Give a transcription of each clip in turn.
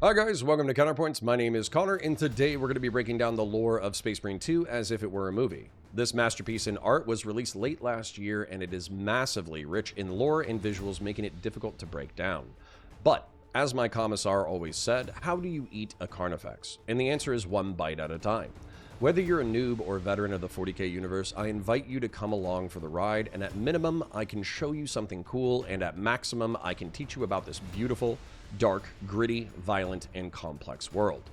Hi guys, welcome to Counterpoints. My name is Connor, and today we're going to be breaking down the lore of Space Marine 2 as if it were a movie. This masterpiece in art was released late last year, and it is massively rich in lore and visuals, making it difficult to break down. But, as my commissar always said, how do you eat a Carnifex? And the answer is one bite at a time. Whether you're a noob or veteran of the 40k universe, I invite you to come along for the ride, and at minimum, I can show you something cool, and at maximum, I can teach you about this beautiful, dark, gritty, violent, and complex world.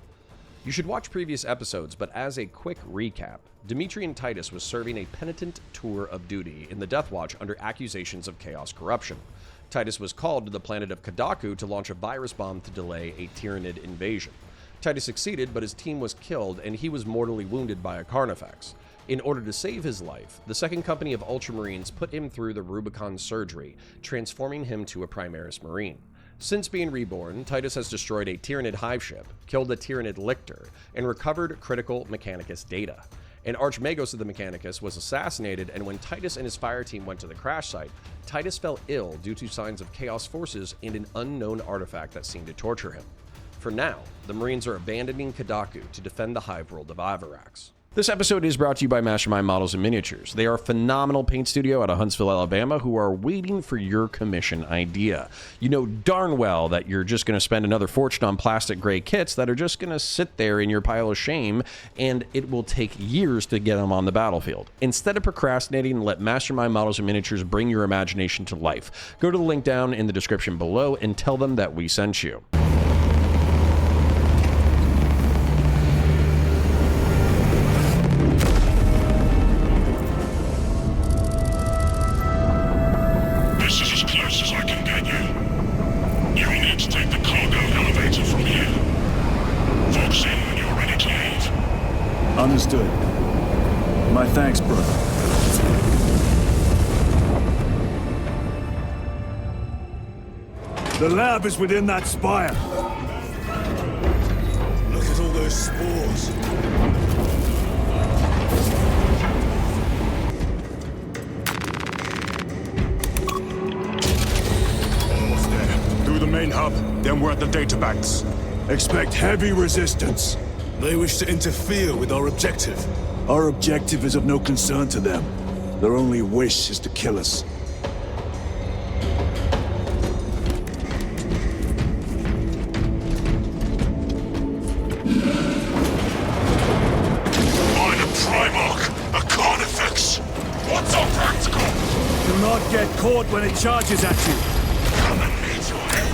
You should watch previous episodes, but as a quick recap, Demetrian Titus was serving a penitent tour of duty in the Death Watch under accusations of chaos corruption. Titus was called to the planet of Kadaku to launch a virus bomb to delay a Tyranid invasion. Titus succeeded, but his team was killed, and he was mortally wounded by a Carnifex. In order to save his life, the second company of Ultramarines put him through the Rubicon surgery, transforming him to a Primaris Marine. Since being reborn, Titus has destroyed a Tyranid hive ship, killed a Tyranid lictor, and recovered critical Mechanicus data. An Archmagos of the Mechanicus was assassinated, and when Titus and his fire team went to the crash site, Titus fell ill due to signs of chaos forces and an unknown artifact that seemed to torture him. For now, the Marines are abandoning Kadaku to defend the hive world of Avarax. This episode is brought to you by Mastermind Models and Miniatures. They are a phenomenal paint studio out of Huntsville, Alabama, who are waiting for your commission idea. You know darn well that you're just going to spend another fortune on plastic gray kits that are just going to sit there in your pile of shame, and it will take years to get them on the battlefield. Instead of procrastinating, let Mastermind Models and Miniatures bring your imagination to life. Go to the link down in the description below and tell them that we sent you. Understood. My thanks, brother. The lab is within that spire. Look at all those spores. Almost there. Through the main hub, then we're at the data banks. Expect heavy resistance. They wish to interfere with our objective. Our objective is of no concern to them. Their only wish is to kill us. Find a Primarch! A Carnifex! What's our practical? Do not get caught when it charges at you. Come and meet your end.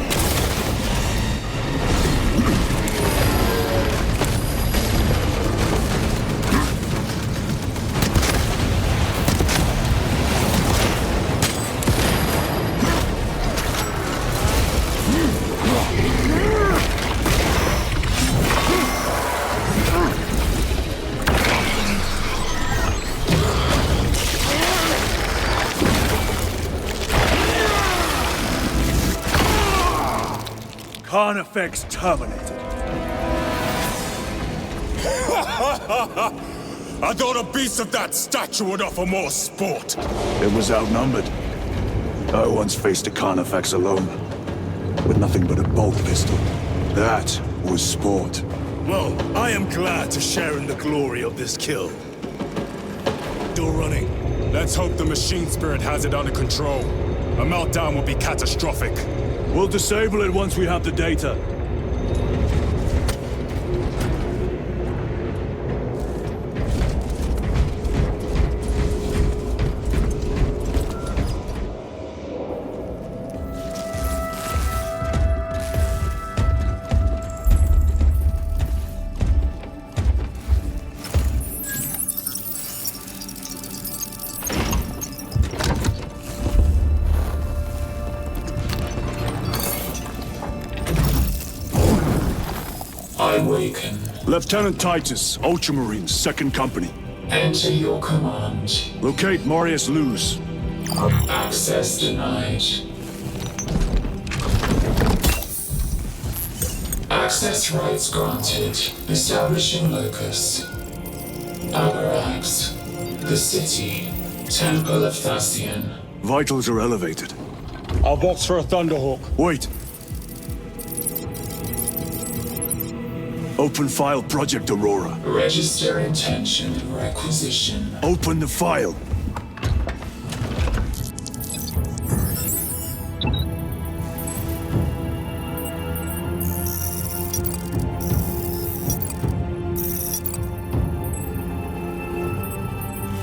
Carnifex terminated. I thought a beast of that stature would offer more sport. It was outnumbered. I once faced a Carnifex alone, with nothing but a bolt pistol. That was sport. Well, I am glad to share in the glory of this kill. Still running. Let's hope the machine spirit has it under control. A meltdown would be catastrophic. We'll disable it once we have the data. Awaken. Lieutenant Titus, Ultramarines, 2nd Company. Enter your command. Locate Marius Luz. Access denied. Access rights granted. Establishing locus. Avarax. The city. Temple of Thasian. Vitals are elevated. I'll box for a Thunderhawk. Wait. Open file Project Aurora. Register intention requisition. Open the file.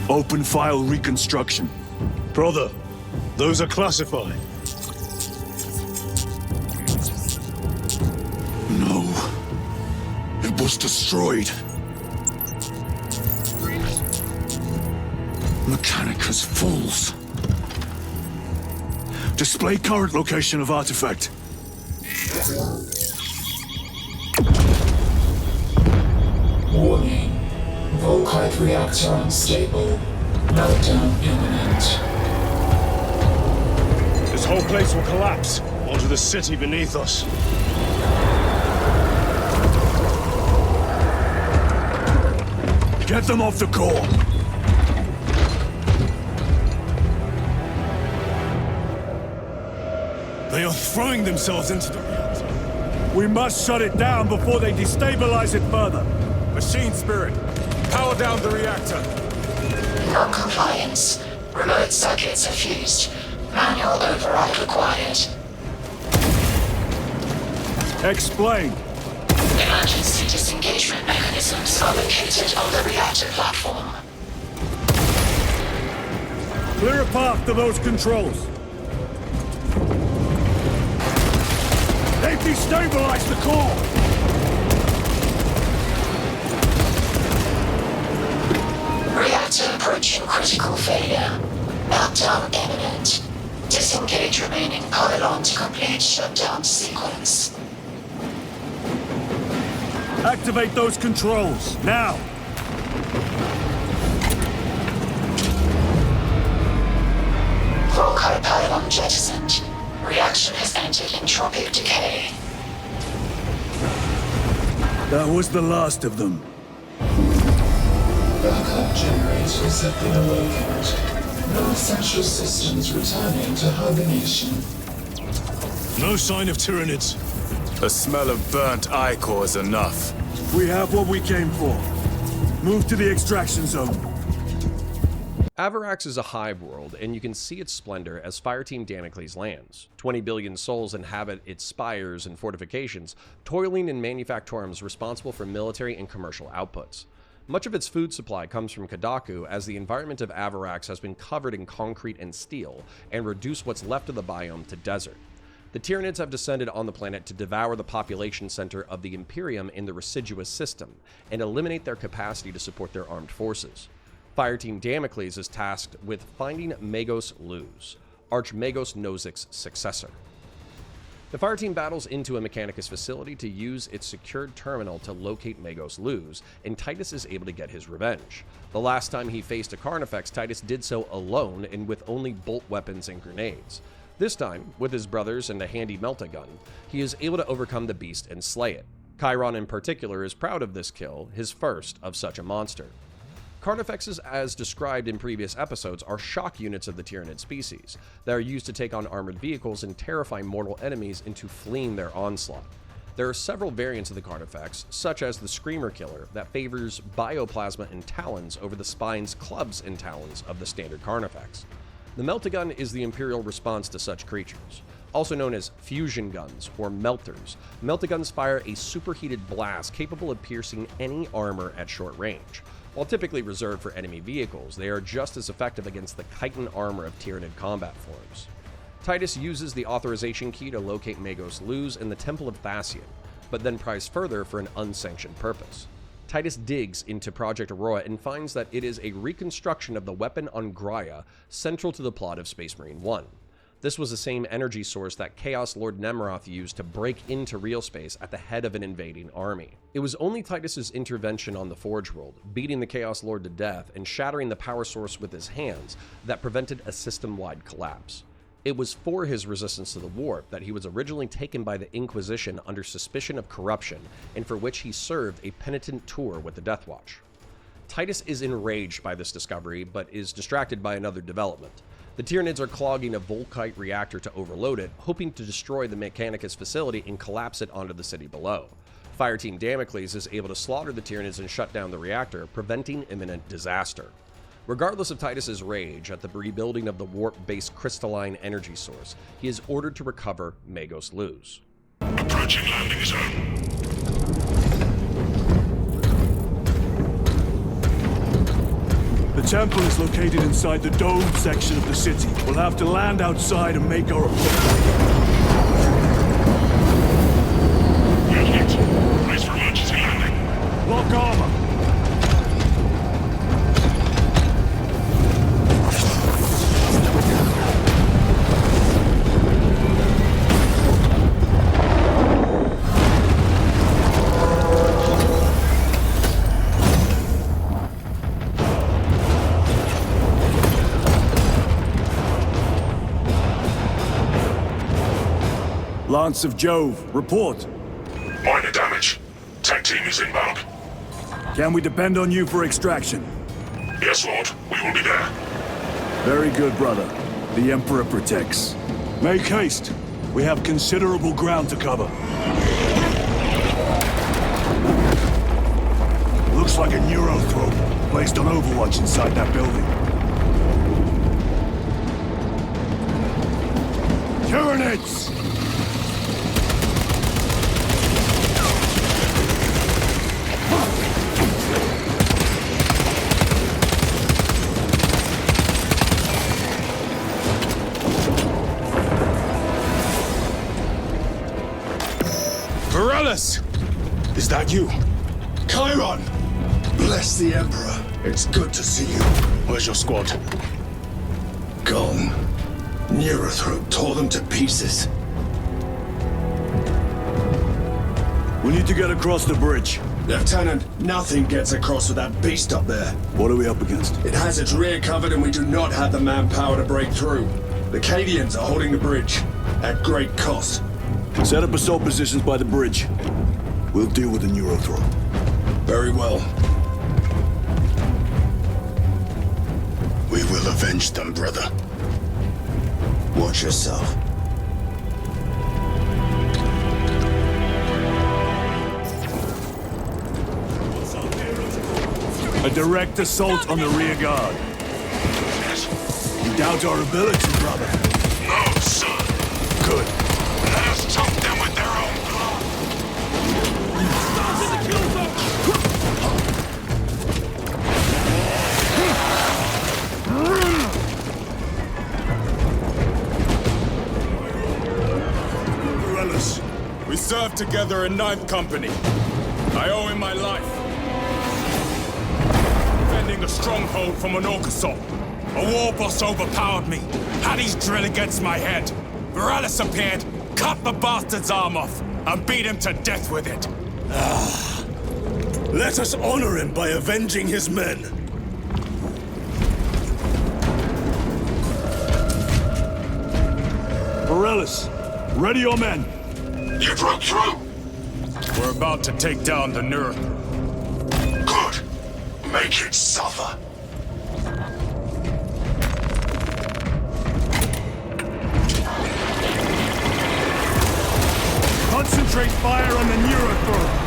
Open file reconstruction. Brother, those are classified. No. It was destroyed. Mechanicus fools. Display current location of artifact. Warning. Volkite reactor unstable. Meltdown imminent. This whole place will collapse onto the city beneath us. Get them off the core. They are throwing themselves into the reactor. We must shut it down before they destabilize it further. Machine Spirit, power down the reactor. Non-compliance. Remote circuits are fused. Manual override required. Explain. Emergency disengagement mechanisms are located on the reactor platform. Clear a path to those controls. They've destabilized the core. Reactor approaching critical failure. Meltdown imminent. Disengage remaining pylon to complete shutdown sequence. Activate those controls, now! Volkite pylon jettisoned. Reaction has entered entropic decay. That was the last of them. Backup generators have been awakened. No essential systems returning to hibernation. No sign of Tyranids. The smell of burnt ichor is enough. We have what we came for. Move to the extraction zone. Avarax is a hive world, and you can see its splendor as Fireteam Damocles lands. 20 billion souls inhabit its spires and fortifications, toiling in manufactorums responsible for military and commercial outputs. Much of its food supply comes from Kadaku, as the environment of Avarax has been covered in concrete and steel, and reduced what's left of the biome to desert. The Tyranids have descended on the planet to devour the population center of the Imperium in the Residuous system, and eliminate their capacity to support their armed forces. Fireteam Damocles is tasked with finding Magos Luz, Archmagos Nozic's successor. The Fireteam battles into a Mechanicus facility to use its secured terminal to locate Magos Luz, and Titus is able to get his revenge. The last time he faced a Carnifex, Titus did so alone and with only bolt weapons and grenades. This time, with his brothers and a handy melta-gun, he is able to overcome the beast and slay it. Chiron in particular is proud of this kill, his first of such a monster. Carnifexes, as described in previous episodes, are shock units of the Tyranid species that are used to take on armored vehicles and terrify mortal enemies into fleeing their onslaught. There are several variants of the Carnifex, such as the Screamer Killer, that favors bioplasma and talons over the spines, clubs, and talons of the standard Carnifex. The Meltagun is the Imperial response to such creatures. Also known as fusion guns or melters, Meltaguns fire a superheated blast capable of piercing any armor at short range. While typically reserved for enemy vehicles, they are just as effective against the chitin armor of Tyranid combat forms. Titus uses the authorization key to locate Magos Luz in the Temple of Thasian, but then pries further for an unsanctioned purpose. Titus digs into Project Aurora and finds that it is a reconstruction of the weapon on Graia, central to the plot of Space Marine 1. This was the same energy source that Chaos Lord Nemeroth used to break into real space at the head of an invading army. It was only Titus's intervention on the Forge World, beating the Chaos Lord to death and shattering the power source with his hands, that prevented a system-wide collapse. It was for his resistance to the warp that he was originally taken by the Inquisition under suspicion of corruption, and for which he served a penitent tour with the Death Watch. Titus is enraged by this discovery, but is distracted by another development. The Tyranids are clogging a Volkite reactor to overload it, hoping to destroy the Mechanicus facility and collapse it onto the city below. Fireteam Damocles is able to slaughter the Tyranids and shut down the reactor, preventing imminent disaster. Regardless of Titus's rage at the rebuilding of the warp-based crystalline energy source, he is ordered to recover Magos Luz. Approaching landing zone. The temple is located inside the dome section of the city. We'll have to land outside and make our approach. Brace for emergency landing. Lock armor. Lance of Jove, report. Minor damage. Tech team is inbound. Can we depend on you for extraction? Yes, Lord. We will be there. Very good, brother. The Emperor protects. Make haste. We have considerable ground to cover. Looks like a neurothrope placed on Overwatch inside that building. Tyranids! Varellus! Is that you? Chiron! Bless the Emperor. It's good to see you. Where's your squad? Gone. Neurothrope tore them to pieces. We need to get across the bridge. Lieutenant, nothing gets across with that beast up there. What are we up against? It has its rear covered and we do not have the manpower to break through. The Cadians are holding the bridge, at great cost. Set up assault positions by the bridge. We'll deal with the neurothrope. Very well. We will avenge them, brother. Watch yourself. A direct assault on the rear guard. You doubt our ability, brother? No, son. Good. Let us choke them with their own blood. Varellus, we served together in 9th Company. I owe him my life. Defending a stronghold from an orc assault. A war boss overpowered me. Had his drill against my head. Varellus appeared, cut the bastard's arm off, and beat him to death with it. Let us honor him by avenging his men. Varellus, ready your men. You broke through. We're about to take down the Nurth. Good. Make it suffer. Concentrate fire on the neurothrope.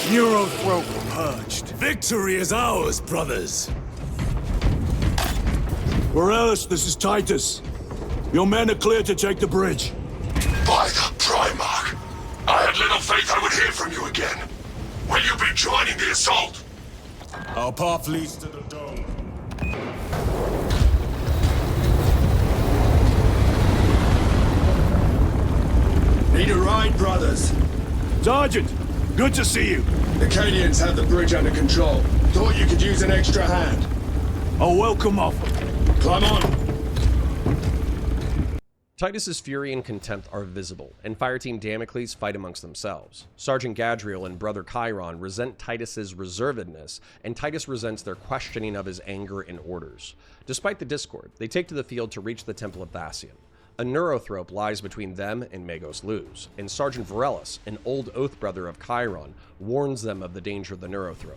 Neurothrope purged. Victory is ours, brothers. Varellus, this is Titus. Your men are clear to take the bridge. By the Primarch, I had little faith I would hear from you again. Will you be joining the assault? Our path leads to the dome. Need a ride, brothers. Sergeant, Good to see you. The Cadians have the bridge under control. Thought you could use an extra hand. A welcome offer. Climb on. Titus's fury and contempt are visible, and Fireteam Damocles fight amongst themselves. Sergeant Gadriel and Brother Chiron resent Titus's reservedness, and Titus resents their questioning of his anger and orders. Despite the discord, they take to the field to reach the Temple of Thasian. A neurothrope lies between them and Magos Luz, and Sergeant Varellus, an old oath brother of Chiron, warns them of the danger of the neurothrope.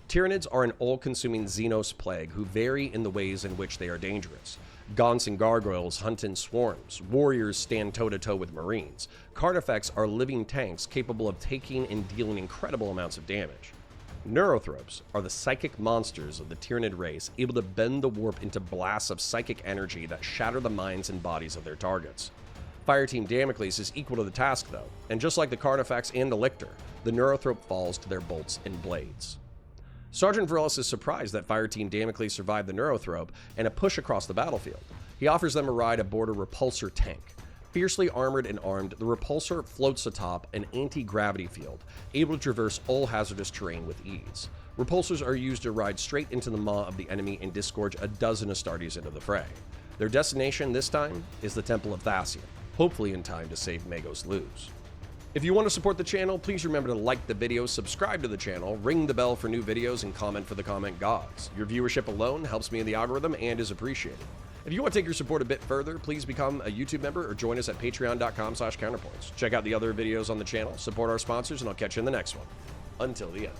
Tyranids are an all-consuming Xenos plague who vary in the ways in which they are dangerous. Gaunts and gargoyles hunt in swarms, warriors stand toe-to-toe with marines. Carnifex are living tanks capable of taking and dealing incredible amounts of damage. Neurothropes are the psychic monsters of the Tyranid race, able to bend the warp into blasts of psychic energy that shatter the minds and bodies of their targets. Fireteam Damocles is equal to the task though, and just like the Carnifex and the Lictor, the Neurothrope falls to their bolts and blades. Sergeant Varellus is surprised that Fireteam Damocles survived the Neurothrope and a push across the battlefield. He offers them a ride aboard a repulsor tank. Fiercely armored and armed, the repulsor floats atop an anti-gravity field, able to traverse all hazardous terrain with ease. Repulsors are used to ride straight into the maw of the enemy and disgorge a dozen Astartes into the fray. Their destination this time is the Temple of Thasian, hopefully in time to save Magos Luz. If you want to support the channel, please remember to like the video, subscribe to the channel, ring the bell for new videos, and comment for the comment gods. Your viewership alone helps me in the algorithm and is appreciated. If you want to take your support a bit further, please become a YouTube member or join us at patreon.com/counterpoints. Check out the other videos on the channel, support our sponsors, and I'll catch you in the next one. Until the end.